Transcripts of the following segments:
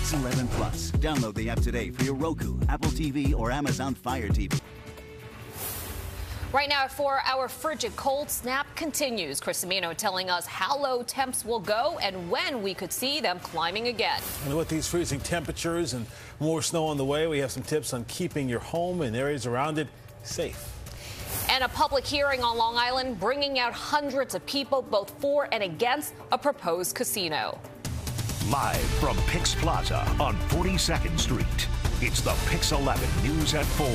PIX11 Plus. Download the app today for your Roku, Apple TV, or Amazon Fire TV. Right now at 4, our frigid cold snap continues. Chris Cimino telling us how low temps will go and when we could see them climbing again. And with these freezing temperatures and more snow on the way, we have some tips on keeping your home and areas around it safe. And a public hearing on Long Island bringing out hundreds of people, both for and against a proposed casino. Live from PIX Plaza on 42nd Street, it's the PIX11 News at 4.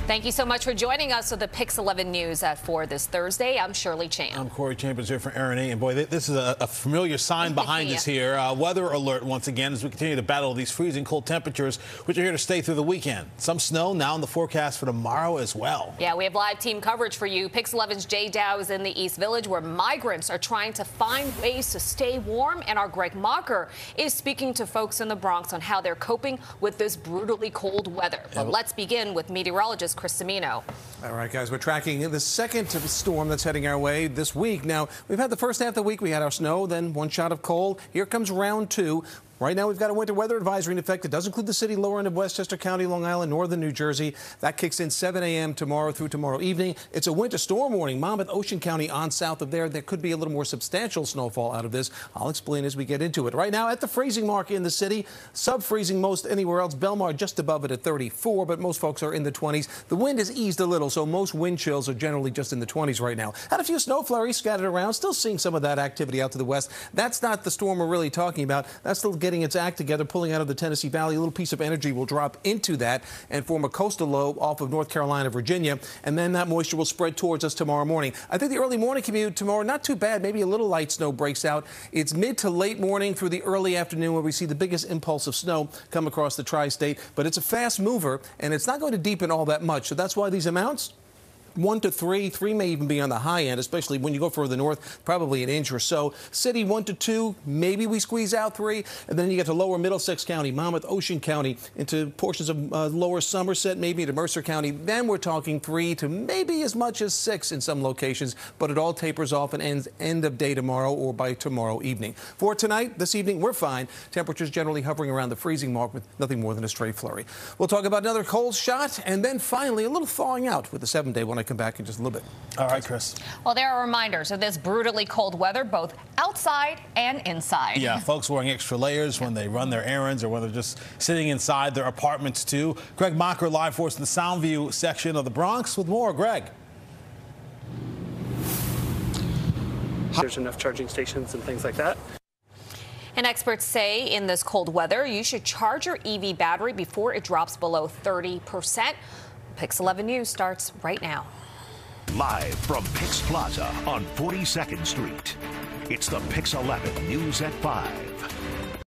Thank you so much for joining us for the PIX11 News at 4 this Thursday. I'm Shirley Chan. I'm Kori Chambers here for Arrianee. And boy, this is a familiar sign behind us here. Weather alert once again as we continue to battle these freezing cold temperatures, which are here to stay through the weekend. Some snow now in the forecast for tomorrow as well. Yeah, we have live team coverage for you. PIX11's Jay Dow is in the East Village where migrants are trying to find ways to stay warm. And our Greg Mocker is speaking to folks in the Bronx on how they're coping with this brutally cold weather. But let's begin with meteorologist Chris Cimino. All right, guys, we're tracking the second storm that's heading our way this week. Now, we've had the first half of the week. We had our snow, then one shot of cold. Here comes round 2. Right now, we've got a winter weather advisory in effect. It does include the city lower end of Westchester County, Long Island, northern New Jersey. That kicks in 7 a.m. tomorrow through tomorrow evening. It's a winter storm warning. Monmouth, Ocean County on south of there. There could be a little more substantial snowfall out of this. I'll explain as we get into it. Right now, at the freezing mark in the city, sub-freezing most anywhere else. Belmar just above it at 34, but most folks are in the 20s. The wind has eased a little, so most wind chills are generally just in the 20s right now. Had a few snow flurries scattered around. Still seeing some of that activity out to the west. That's not the storm we're really talking about. That's still getting its act together, pulling out of the Tennessee Valley. A little piece of energy will drop into that and form a coastal low off of North Carolina, Virginia, and then that moisture will spread towards us tomorrow morning. I think the early morning commute tomorrow, not too bad. Maybe a little light snow breaks out. It's mid to late morning through the early afternoon where we see the biggest impulse of snow come across the tri-state, but it's a fast mover, and it's not going to deepen all that much. So that's why these amounts, 1 to 3. 3 may even be on the high end, especially when you go further north, probably an inch or so. City 1 to 2, maybe we squeeze out 3. And then you get to lower Middlesex County, Monmouth, Ocean County, into portions of lower Somerset, maybe into Mercer County. Then we're talking 3 to maybe as much as 6 in some locations. But it all tapers off and ends end of day tomorrow or by tomorrow evening. For tonight, this evening, we're fine. Temperatures generally hovering around the freezing mark with nothing more than a stray flurry. We'll talk about another cold shot and then finally a little thawing out with the 7-day when I come back in just a little bit. All right, Chris. Well, there are reminders of this brutally cold weather, both outside and inside. Yeah, folks wearing extra layers when they run their errands or when they're just sitting inside their apartments, too. Greg Mocker live for us in the Soundview section of the Bronx with more. Greg. There's enough charging stations and things like that. And experts say in this cold weather, you should charge your EV battery before it drops below 30%. PIX11 News starts right now. Live from PIX Plaza on 42nd Street, it's the PIX11 News at 5.